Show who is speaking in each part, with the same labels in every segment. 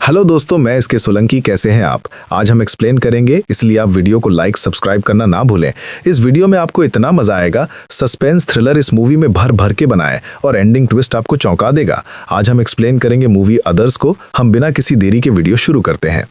Speaker 1: Hello दोस्तों, मैं इसके सोलंकी। कैसे हैं आप? आज हम एक्सप्लेन करेंगे, इसलिए आप वीडियो को लाइक सब्सक्राइब करना ना भूलें। इस वीडियो में आपको इतना मजा आएगा, सस्पेंस थ्रिलर इस मूवी में भर भर के बनाए और एंडिंग ट्विस्ट आपको चौंका देगा। आज हम एक्सप्लेन करेंगे मूवी अदर्स को। हम बिना किसी देरी के वीडियो शुरू करते हैं।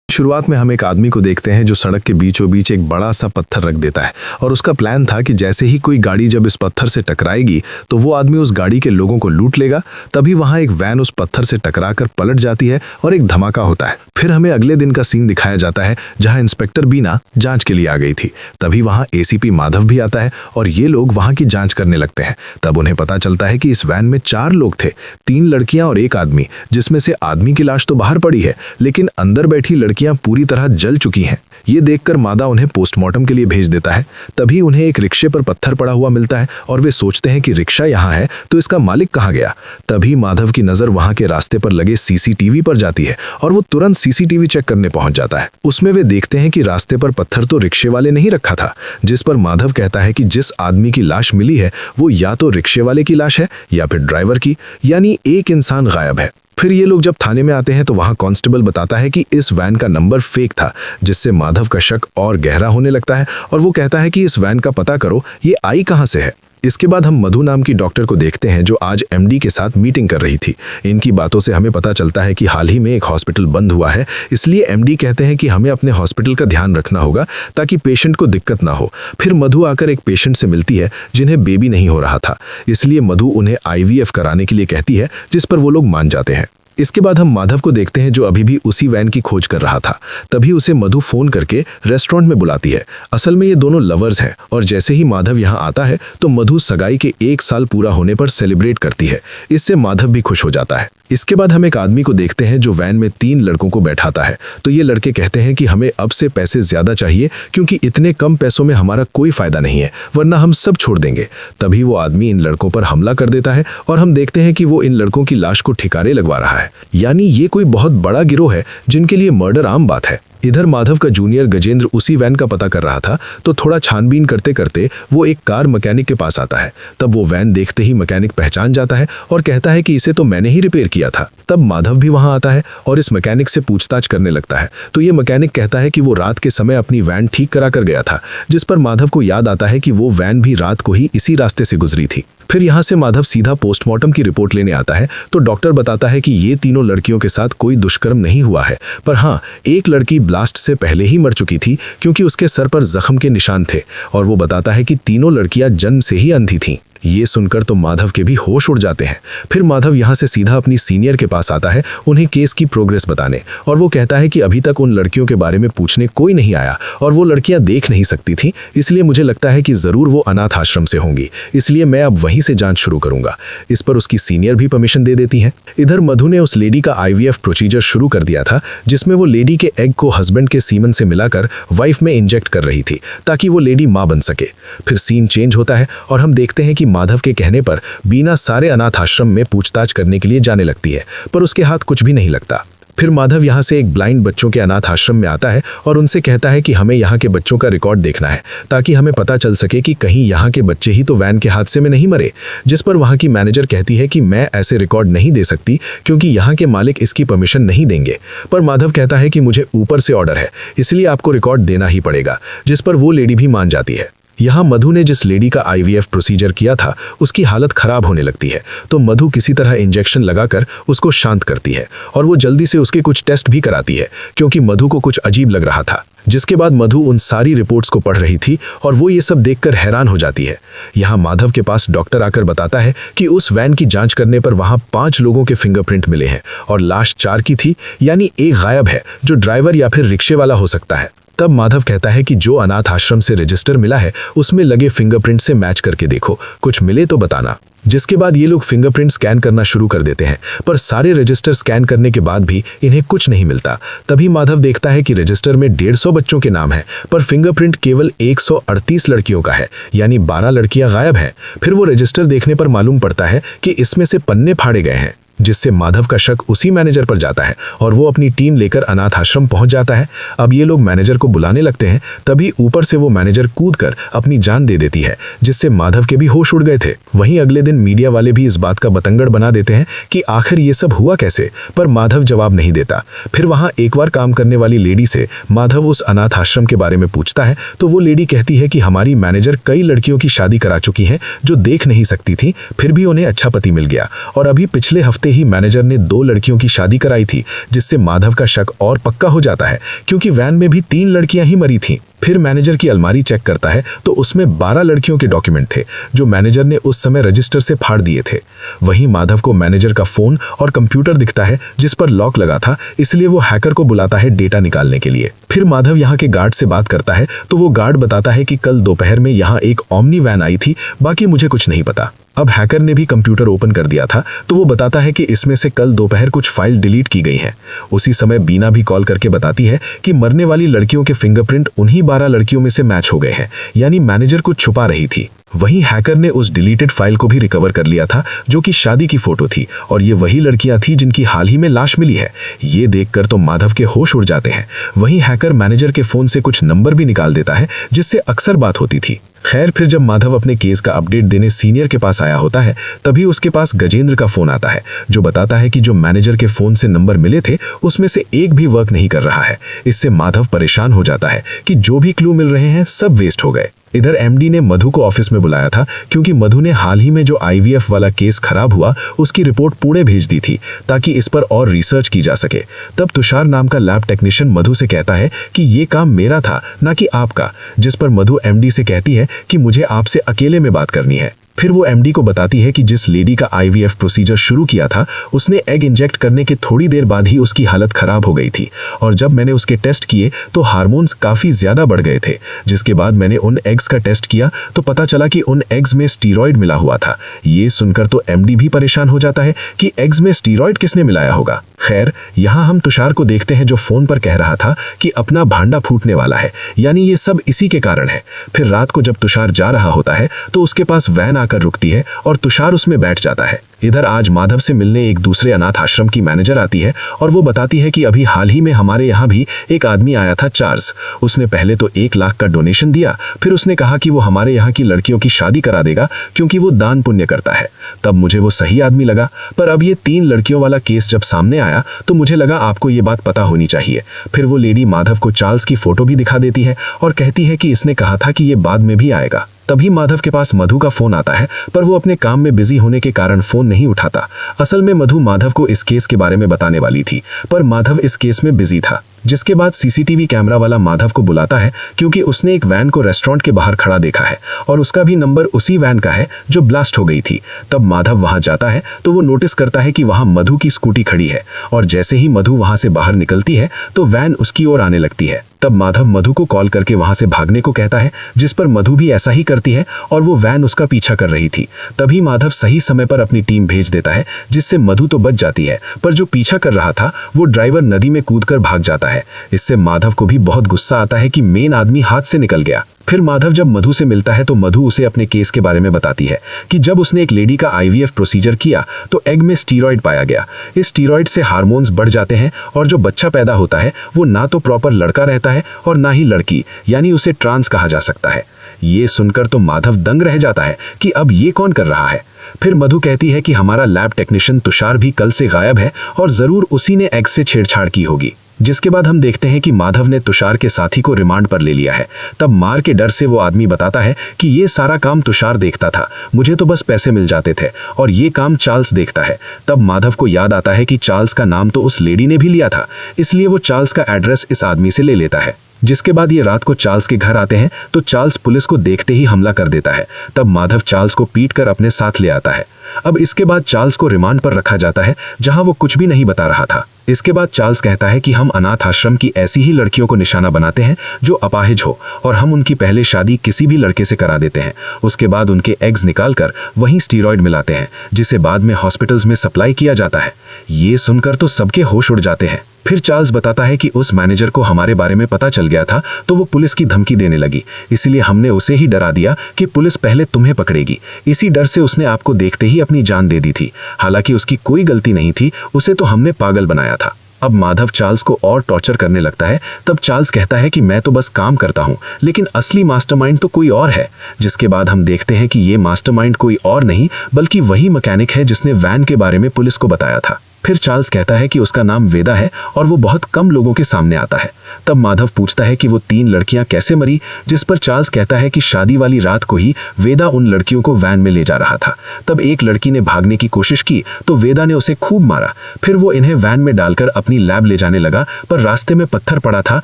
Speaker 1: शुरुआत में हम एक आदमी को देखते हैं जो सड़क के बीचों बीच एक बड़ा सा पत्थर रख देता है और उसका प्लान था कि जैसे ही कोई गाड़ी जब इस पत्थर से टकराएगी तो वो आदमी उस गाड़ी के लोगों को लूट लेगा। तभी वहां एक वैन उस पत्थर से टकराकर पलट जाती है और एक धमाका होता है। फिर हमें अगले दिन का सीन दिखाया जाता है जहां इंस्पेक्टर बीना जांच के लिए आ गई थी। तभी वहां एसीपी माधव भी आता है और ये लोग वहां की जांच करने लगते हैं। तब उन्हें पता चलता है कि इस वैन में 4 लोग थे, 3 लड़कियां और 1 आदमी, जिसमें से आदमी की लाश तो बाहर पड़ी है लेकिन अंदर बैठी लड़कियां पूरी तरह जल चुकी हैं। ये देखकर मादा उन्हें पोस्टमार्टम के लिए भेज देता है। तभी उन्हें एक रिक्शे पर पत्थर पड़ा हुआ मिलता है और वे सोचते हैं कि रिक्शा यहाँ है तो इसका मालिक कहाँ गया। तभी माधव की नजर वहां के रास्ते पर लगे सीसीटीवी पर जाती है और वो तुरंत सीसीटीवी चेक करने पहुंच जाता है। उसमें वे देखते हैं कि रास्ते पर पत्थर तो रिक्शे वाले ने ही रखा था, जिस पर माधव कहता है कि जिस आदमी की लाश मिली है वो या तो रिक्शे वाले की लाश है या फिर ड्राइवर की, यानी एक इंसान गायब है। फिर ये लोग जब थाने में आते हैं तो वहां कांस्टेबल बताता है कि इस वैन का नंबर फेक था, जिससे माधव का शक और गहरा होने लगता है और वो कहता है कि इस वैन का पता करो, ये आई कहां से है। इसके बाद हम मधु नाम की डॉक्टर को देखते हैं जो आज एमडी के साथ मीटिंग कर रही थी। इनकी बातों से हमें पता चलता है कि हाल ही में एक हॉस्पिटल बंद हुआ है, इसलिए एमडी कहते हैं कि हमें अपने हॉस्पिटल का ध्यान रखना होगा ताकि पेशेंट को दिक्कत ना हो। फिर मधु आकर एक पेशेंट से मिलती है जिन्हें बेबी नहीं हो रहा था, इसलिए मधु उन्हें आईवीएफ कराने के लिए कहती है, जिस पर वो लोग मान जाते हैं। इसके बाद हम माधव को देखते हैं जो अभी भी उसी वैन की खोज कर रहा था। तभी उसे मधु फोन करके रेस्टोरेंट में बुलाती है। असल में ये दोनों लवर्स हैं और जैसे ही माधव यहाँ आता है तो मधु सगाई के 1 साल पूरा होने पर सेलिब्रेट करती है। इससे माधव भी खुश हो जाता है। इसके बाद हम एक आदमी को देखते हैं जो वैन में 3 लड़कों को बैठाता है। तो ये लड़के कहते हैं कि हमें अब से पैसे ज्यादा चाहिए क्योंकि इतने कम पैसों में हमारा कोई फायदा नहीं है, वरना हम सब छोड़ देंगे। तभी वो आदमी इन लड़कों पर हमला कर देता है और हम देखते हैं कि वो इन लड़कों की लाश को ठिकारे लगवा रहा है। यानी ये कोई बहुत बड़ा गिरोह है जिनके लिए मर्डर आम बात है। इधर माधव का जूनियर गजेंद्र उसी वैन का पता कर रहा था, तो थोड़ा छानबीन करते करते वो एक कार मैकेनिक के पास आता है। तब वो वैन देखते ही मैकेनिक पहचान जाता है और कहता है कि इसे तो मैंने ही रिपेयर किया था। तब माधव भी वहां आता है और इस मैकेनिक से पूछताछ करने लगता है। तो ये मैकेनिक कहता है कि वो रात के समय अपनी वैन ठीक करा कर गया था, जिस पर माधव को याद आता है कि वो वैन भी रात को ही इसी रास्ते से गुजरी थी। फिर यहाँ से माधव सीधा पोस्टमार्टम की रिपोर्ट लेने आता है। तो डॉक्टर बताता है कि ये तीनों लड़कियों के साथ कोई दुष्कर्म नहीं हुआ है, पर हाँ, एक लड़की ब्लास्ट से पहले ही मर चुकी थी क्योंकि उसके सर पर जख्म के निशान थे। और वो बताता है कि तीनों लड़कियां जन्म से ही अंधी थीं। ये सुनकर तो माधव के भी होश उड़ जाते हैं। फिर माधव यहाँ से सीधा अपनी सीनियर के पास आता है उन्हें केस की प्रोग्रेस बताने, और वो कहता है कि अभी तक उन लड़कियों के बारे में पूछने कोई नहीं आया और वो लड़कियां देख नहीं सकती थीं, इसलिए मुझे लगता है कि जरूर वो अनाथ आश्रम से होंगी, इसलिए मैं अब वहीं से जांच शुरू करूंगा। इस पर उसकी सीनियर भी परमिशन दे देती हैं। इधर मधु ने उस लेडी का आईवीएफ प्रोसीजर शुरू कर दिया था, जिसमें वो लेडी के एग को हस्बैंड के सीमन से मिलाकर वाइफ में इंजेक्ट कर रही थी ताकि वो लेडी मां बन सके। फिर सीन चेंज होता है और हम देखते हैं कि माधव के कहने पर बीना सारे अनाथ आश्रम में पूछताछ करने के लिए जाने लगती है, पर उसके हाथ कुछ भी नहीं लगता। फिर माधव यहाँ से एक ब्लाइंड बच्चों के अनाथ आश्रम में आता है और उनसे कहता है कि हमें यहाँ के बच्चों का रिकॉर्ड देखना है ताकि हमें पता चल सके कि कहीं यहाँ के बच्चे ही तो वैन के हादसे में नहीं मरे। जिस पर वहाँ की मैनेजर कहती है कि मैं ऐसे रिकॉर्ड नहीं दे सकती क्योंकि यहाँ के मालिक इसकी परमिशन नहीं देंगे। पर माधव कहता है कि मुझे ऊपर से ऑर्डर है, इसलिए आपको रिकॉर्ड देना ही पड़ेगा, जिस पर वो लेडी भी मान जाती है। यहाँ मधु ने जिस लेडी का आईवीएफ प्रोसीजर किया था उसकी हालत खराब होने लगती है, तो मधु किसी तरह इंजेक्शन लगाकर उसको शांत करती है और वो जल्दी से उसके कुछ टेस्ट भी कराती है क्योंकि मधु को कुछ अजीब लग रहा था। जिसके बाद मधु उन सारी रिपोर्ट्स को पढ़ रही थी और वो ये सब देखकर हैरान हो जाती है। यहाँ माधव के पास डॉक्टर आकर बताता है कि उस वैन की जांच करने पर वहाँ 5 लोगों के फिंगरप्रिंट मिले हैं और लाश 4 की थी, यानी एक गायब है जो ड्राइवर या फिर रिक्शे वाला हो सकता है। तब माधव कहता है कि जो अनाथ आश्रम से रजिस्टर मिला है उसमें लगे फिंगरप्रिंट से मैच करके देखो, कुछ मिले तो बताना। जिसके बाद ये लोग फिंगरप्रिंट स्कैन करना शुरू कर देते हैं, पर सारे रजिस्टर स्कैन करने के बाद भी इन्हें कुछ नहीं मिलता। तभी माधव देखता है कि रजिस्टर में 150 बच्चों के नाम हैं, पर फिंगरप्रिंट केवल 138 लड़कियों का है, यानी 12 लड़कियां गायब हैं। फिर वो रजिस्टर देखने पर मालूम पड़ता है कि इसमें से पन्ने फाड़े गए हैं। जिससे माधव का शक उसी मैनेजर पर जाता है और वो अपनी टीम लेकर अनाथ आश्रम पहुंच जाता है। अब ये लोग मैनेजर को बुलाने लगते हैं, तभी ऊपर से वो मैनेजर कूदकर अपनी जान दे देती है, जिससे माधव के भी होश उड़ गए थे। वहीं अगले दिन मीडिया वाले भी इस बात का बतंगड़ बना देते हैं कि आखिर ये सब हुआ कैसे, पर माधव जवाब नहीं देता। फिर वहां एक बार काम करने वाली लेडी से माधव उस अनाथ आश्रम के बारे में पूछता है, तो वो लेडी कहती है कि हमारी मैनेजर कई लड़कियों की शादी करा चुकी हैं जो देख नहीं सकती थी, फिर भी उन्हें अच्छा पति मिल गया, और अभी पिछले हफ्ते ही मैनेजर ने 2 लड़कियों की शादी कराई थी, जिससे माधव का शक और पक्का हो जाता है, क्योंकि वैन में भी 3 लड़कियां ही मरी थीं। फिर मैनेजर की अलमारी चेक करता है तो उसमें 12 लड़कियों के डॉक्यूमेंट थे, जो मैनेजर ने उस समय रजिस्टर से फाड़ दिए थे। वहीं माधव को मैनेजर का फोन और कंप्यूटर दिखता है जिस पर लॉक लगा था, इसलिए वो हैकर को बुलाता है डेटा निकालने के लिए। फिर माधव यहाँ के गार्ड से बात करता है तो वो गार्ड बताता है कि कल दोपहर में यहाँ एक ओमनी वैन आई थी, बाकी मुझे कुछ नहीं पता। अब हैकर ने भी कंप्यूटर ओपन कर दिया था तो वो बताता है कि इसमें से कल दोपहर कुछ फाइल डिलीट की गई हैं। उसी समय बीना भी कॉल करके बताती है कि मरने वाली लड़कियों के फिंगरप्रिंट उन्हीं 12 लड़कियों में से मैच हो गए हैं, यानी मैनेजर कुछ छुपा रही थी। वहीं हैकर ने उस डिलीटेड फाइल को भी रिकवर कर लिया था, जो कि शादी की फोटो थी, और ये वही लड़कियां थी जिनकी हाल ही में लाश मिली है। ये देखकर तो माधव के होश उड़ जाते हैं। वहीं हैकर मैनेजर के फोन से कुछ नंबर भी निकाल देता है, जिससे अक्सर बात होती थी। खैर, फिर जब माधव अपने केस का अपडेट देने सीनियर के पास आया होता है, तभी उसके पास गजेंद्र का फोन आता है, जो बताता है कि जो मैनेजर के फोन से नंबर मिले थे उसमें से एक भी वर्क नहीं कर रहा है। इससे माधव परेशान हो जाता है कि जो भी क्लू मिल रहे हैं सब वेस्ट हो गए। इधर एमडी ने मधु को ऑफिस में बुलाया था, क्योंकि मधु ने हाल ही में जो आईवीएफ वाला केस खराब हुआ उसकी रिपोर्ट पुणे भेज दी थी, ताकि इस पर और रिसर्च की जा सके। तब तुषार नाम का लैब टेक्नीशियन मधु से कहता है कि ये काम मेरा था, ना कि आपका, जिस पर मधु एमडी से कहती है कि मुझे आपसे अकेले में बात करनी है। फिर वो एमडी को बताती है कि जिस लेडी का आईवीएफ प्रोसीजर शुरू किया था उसने एग इंजेक्ट करने के थोड़ी देर बाद ही उसकी हालत खराब हो गई थी, और जब मैंने उसके टेस्ट किए तो हार्मोन्स काफ़ी ज़्यादा बढ़ गए थे। जिसके बाद मैंने उन एग्स का टेस्ट किया तो पता चला कि उन एग्स में स्टीरॉयड मिला हुआ था। ये सुनकर तो एमडी भी परेशान हो जाता है कि एग्स में स्टीरॉयड किसने मिलाया होगा। खैर, यहाँ हम तुषार को देखते हैं जो फ़ोन पर कह रहा था कि अपना भांडा फूटने वाला है, यानी ये सब इसी के कारण है। फिर रात को जब तुषार जा रहा होता है तो उसके पास वैन आकर रुकती है और तुषार उसमें बैठ जाता है। इधर आज माधव से मिलने एक दूसरे अनाथ आश्रम की मैनेजर आती है और वो बताती है कि अभी हाल ही में हमारे यहाँ भी एक आदमी आया था, चार्ल्स। उसने पहले तो 1 लाख का डोनेशन दिया, फिर उसने कहा कि वो हमारे यहाँ की लड़कियों की शादी करा देगा क्योंकि वो दान पुण्य करता है। तब मुझे वो सही आदमी लगा, पर अब ये 3 लड़कियों वाला केस जब सामने आया तो मुझे लगा आपको ये बात पता होनी चाहिए। फिर वो लेडी माधव को चार्ल्स की फोटो भी दिखा देती है और कहती है कि इसने कहा था कि ये बाद में भी आएगा। तभी माधव के पास मधु का फोन आता है, पर वो अपने काम में बिजी होने के कारण फोन नहीं उठाता। असल में मधु माधव को इस केस के बारे में बताने वाली थी, पर माधव इस केस में बिजी था। जिसके बाद सीसीटीवी कैमरा वाला माधव को बुलाता है, क्योंकि उसने एक वैन को रेस्टोरेंट के बाहर खड़ा देखा है और उसका भी नंबर उसी वैन का है जो ब्लास्ट हो गई थी। तब माधव वहां जाता है तो वो नोटिस करता है कि वहां मधु की स्कूटी खड़ी है, और जैसे ही मधु वहां से बाहर निकलती है तो वैन उसकी ओर आने लगती है। तब माधव मधु को कॉल करके वहां से भागने को कहता है, जिस पर मधु भी ऐसा ही करती है और वो वैन उसका पीछा कर रही थी। तभी माधव सही समय पर अपनी टीम भेज देता है, जिससे मधु तो बच जाती है, पर जो पीछा कर रहा था वो ड्राइवर नदी में कूदकर भाग जाता है। इससे माधव को भी बहुत गुस्सा आता है कि मेन आदमी हाथ से निकल गया। फिर माधव जब मधु से मिलता है तो मधु उसे अपने केस के बारे में बताती है कि जब उसने एक लेडी का आईवीएफ प्रोसीजर किया तो एग में स्टीरॉयड पाया गया। इस स्टीरॉयड से हार्मोन्स बढ़ जाते हैं और जो बच्चा पैदा होता है वो ना तो प्रॉपर लड़का रहता है और ना ही लड़की, यानी उसे ट्रांस कहा जा सकता है। ये सुनकर तो माधव दंग रह जाता है कि अब ये कौन कर रहा है। फिर मधु कहती है कि हमारा लैब टेक्नीशियन तुषार भी कल से गायब है और जरूर उसी ने एग से छेड़छाड़ की होगी। जिसके बाद हम देखते हैं कि माधव ने तुषार के साथी को रिमांड पर ले लिया है। तब मार के डर से वो आदमी बताता है कि ये सारा काम तुषार देखता था, मुझे तो बस पैसे मिल जाते थे, और ये काम चार्ल्स देखता है। तब माधव को याद आता है कि चार्ल्स का नाम तो उस लेडी ने भी लिया था, इसलिए वो चार्ल्स का एड्रेस इस आदमी से ले लेता है। जिसके बाद ये रात को चार्ल्स के घर आते हैं तो चार्ल्स पुलिस को देखते ही हमला कर देता है। तब माधव चार्ल्स को पीट कर अपने साथ ले आता है। अब इसके बाद चार्ल्स को रिमांड पर रखा जाता है, जहां वो कुछ भी नहीं बता रहा था। इसके बाद चार्ल्स कहता है कि हम अनाथ आश्रम की ऐसी ही लड़कियों को निशाना बनाते हैं जो अपाहिज हो, और हम उनकी पहले शादी किसी भी लड़के से करा देते हैं। उसके बाद उनके एग्स निकालकर वहीं स्टीरॉयड मिलाते हैं, जिसे बाद में हॉस्पिटल्स में सप्लाई किया जाता है। ये सुनकर तो सबके होश उड़ जाते हैं।
Speaker 2: फिर चार्ल्स बताता है कि उस मैनेजर को हमारे बारे में पता चल गया था तो वो पुलिस की धमकी देने लगी, इसलिए हमने उसे ही डरा दिया कि पुलिस पहले तुम्हें पकड़ेगी। इसी डर से उसने आपको देखते ही अपनी जान दे दी थी। हालांकि उसकी कोई गलती नहीं थी, उसे तो हमने पागल बनाया था। अब माधव चार्ल्स को और टॉर्चर करने लगता है। तब चार्ल्स कहता है कि मैं तो बस काम करता हूं, लेकिन असली मास्टरमाइंड तो कोई और है। जिसके बाद हम देखते हैं कि ये मास्टरमाइंड कोई और नहीं बल्कि वही मैकेनिक है जिसने वैन के बारे में पुलिस को बताया था। फिर चार्ल्स कहता है कि उसका नाम वेदा है और वो बहुत कम लोगों के सामने आता है। तब माधव पूछता है कि वो 3 लड़कियां कैसे मरी, जिस पर चार्ल्स कहता है कि शादी वाली रात को ही वेदा उन लड़कियों को वैन में ले जा रहा था। तब एक लड़की ने भागने की कोशिश की तो वेदा ने उसे खूब मारा। फिर वो इन्हें वैन में डालकर अपनी लैब ले जाने लगा, पर रास्ते में पत्थर पड़ा था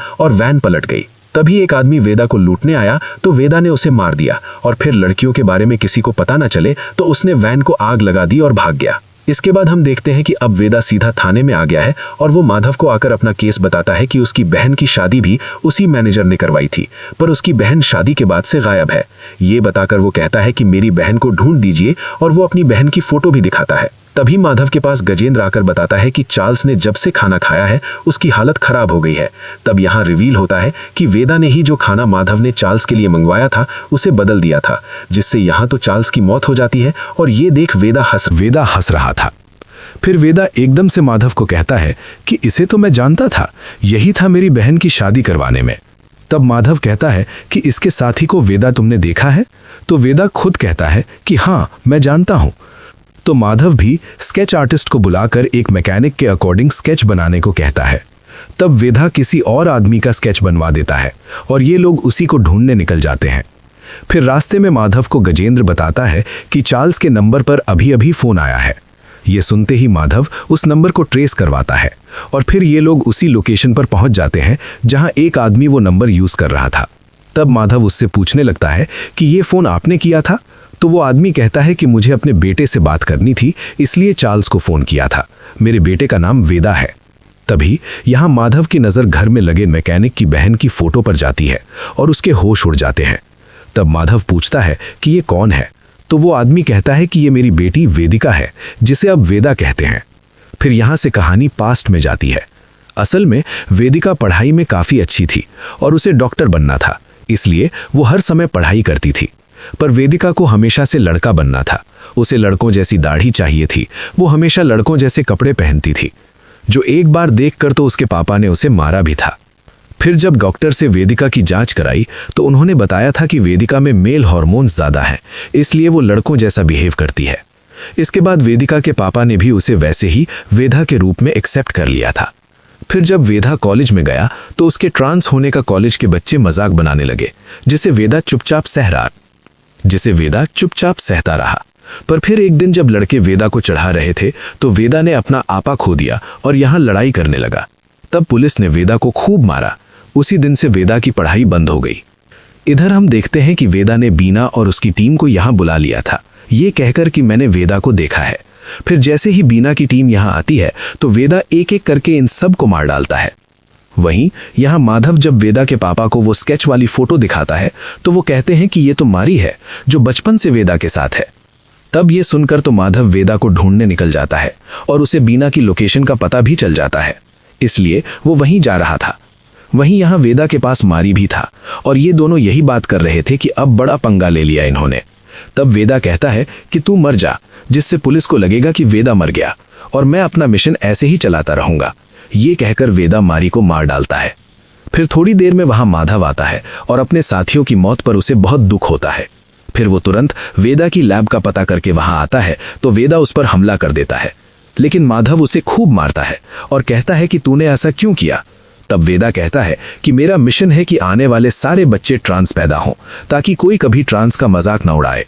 Speaker 2: और वैन पलट गई। तभी एक आदमी वेदा को लूटने आया तो वेदा ने उसे मार दिया और फिर लड़कियों के बारे में किसी को पता न चले तो उसने वैन को आग लगा दी और भाग गया। इसके बाद हम देखते हैं कि अब वेदा सीधा थाने में आ गया है और वो माधव को आकर अपना केस बताता है कि उसकी बहन की शादी भी उसी मैनेजर ने करवाई थी, पर उसकी बहन शादी के बाद से गायब है। ये बताकर वो कहता है कि मेरी बहन को ढूंढ दीजिए और वो अपनी बहन की फोटो भी दिखाता है। तभी माधव के पास गजेंद्र आकर बताता है कि चार्ल्स ने जब से खाना खाया है उसकी हालत खराब हो गई है। तब यहाँ रिवील होता है कि वेदा ने ही जो खाना माधव ने चार्ल्स के लिए मंगवाया था उसे बदल दिया था, जिससे यहाँ तो चार्ल्स की मौत हो जाती है और ये देख वेदा हंस रहा था।
Speaker 1: फिर वेदा एकदम से माधव को कहता है कि इसे तो मैं जानता था, यही था मेरी बहन की शादी करवाने में। तब माधव कहता है कि इसके साथी को वेदा तुमने देखा है? तो वेदा खुद कहता है कि हाँ, मैं जानता हूं। तो माधव भी स्केच आर्टिस्ट को बुलाकर एक मैकेनिक के अकॉर्डिंग स्केच बनाने को कहता है। तब वेदा किसी और आदमी का स्केच बनवा देता है और ये लोग उसी को ढूंढने निकल जाते हैं। फिर रास्ते में माधव को गजेंद्र बताता है कि चार्ल्स के नंबर पर अभी अभी फोन आया है। ये सुनते ही माधव उस नंबर को ट्रेस करवाता है और फिर ये लोग उसी लोकेशन पर पहुंच जाते हैं जहां एक आदमी वो नंबर यूज कर रहा था। तब माधव उससे पूछने लगता है कि ये फोन आपने किया था? तो वो आदमी कहता है कि मुझे अपने बेटे से बात करनी थी, इसलिए चार्ल्स को फोन किया था। मेरे बेटे का नाम वेदा है। तभी यहां माधव की नजर घर में लगे मैकेनिक की बहन की फोटो पर जाती है और उसके होश उड़ जाते हैं। तब माधव पूछता है कि ये कौन है? तो वो आदमी कहता है कि ये मेरी बेटी वेदिका है, जिसे अब वेदा कहते हैं। फिर यहां से कहानी पास्ट में जाती है। असल में वेदिका पढ़ाई में काफी अच्छी थी और उसे डॉक्टर बनना था, इसलिए वो हर समय पढ़ाई करती थी। पर वेदिका को हमेशा से लड़का बनना था। उसे लड़कों जैसी दाढ़ी चाहिए थी। वो हमेशा लड़कों जैसे कपड़े पहनती थी, जो एक बार देखकर तो उसके पापा ने उसे मारा भी था। फिर जब डॉक्टर से वेदिका की जांच कराई तो उन्होंने बताया था कि वेदिका में मेल हार्मोन्स ज्यादा हैं, इसलिए वो लड़कों जैसा बिहेव करती है। इसके बाद वेदिका के पापा ने भी उसे वैसे ही वेदा के रूप में एक्सेप्ट कर लिया था। फिर जब वेदा कॉलेज में गया तो उसके ट्रांस होने का कॉलेज के बच्चे मजाक बनाने लगे, जिसे वेदा चुपचाप सहता रहा। पर फिर एक दिन जब लड़के वेदा को चढ़ा रहे थे तो वेदा ने अपना आपा खो दिया और यहाँ लड़ाई करने लगा। तब पुलिस ने वेदा को खूब मारा। उसी दिन से वेदा की पढ़ाई बंद हो गई। इधर हम देखते हैं कि वेदा ने बीना और उसकी टीम को यहाँ बुला लिया था, ये कहकर कि मैंने वेदा को देखा है। फिर जैसे ही बीना की टीम यहाँ आती है तो वेदा एक एक करके इन सब को मार डालता है। वहीं यहाँ माधव जब वेदा के पापा को वो स्केच वाली फोटो दिखाता है तो वो कहते हैं कि ये तो मारी है जो बचपन से वेदा के साथ है। तब ये सुनकर तो माधव वेदा को ढूंढने निकल जाता है और उसे बीना की लोकेशन का पता भी चल जाता है, इसलिए वो वहीं जा रहा था। वहीं यहाँ वेदा के पास मारी भी था और ये दोनों यही बात कर रहे थे कि अब बड़ा पंगा ले लिया इन्होंने। तब वेदा कहता है कि तू मर जा, जिससे पुलिस को लगेगा कि वेदा मर गया और मैं अपना मिशन ऐसे ही चलाता रहूंगा। ये कहकर वेदा मारी को मार डालता है। फिर थोड़ी देर में वहां माधव आता है और अपने साथियों की मौत पर उसे बहुत दुख होता है। फिर वो तुरंत वेदा की लैब का पता करके वहां आता है तो वेदा उस पर हमला कर देता है, लेकिन माधव उसे खूब मारता है और कहता है कि तूने ऐसा क्यों किया। तब वेदा कहता है कि मेरा मिशन है कि आने वाले सारे बच्चे ट्रांस पैदा हों, ताकि कोई कभी ट्रांस का मजाक न उड़ाए।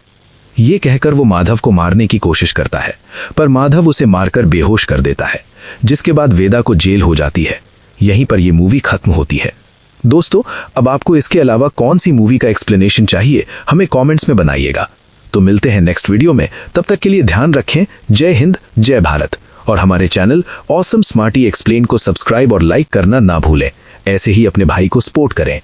Speaker 1: ये कहकर वो माधव को मारने की कोशिश करता है, पर माधव उसे मारकर बेहोश कर देता है, जिसके बाद वेदा को जेल हो जाती है। यहीं पर ये मूवी खत्म होती है। दोस्तों, अब आपको इसके अलावा कौन सी मूवी का एक्सप्लेनेशन चाहिए हमें कमेंट्स में बनाइएगा। तो मिलते हैं नेक्स्ट वीडियो में, तब तक के लिए ध्यान रखें। जय हिंद, जय भारत। और हमारे चैनल ऑसम स्मार्टी एक्सप्लेन को सब्सक्राइब और लाइक करना ना भूलें। ऐसे ही अपने भाई को सपोर्ट करें।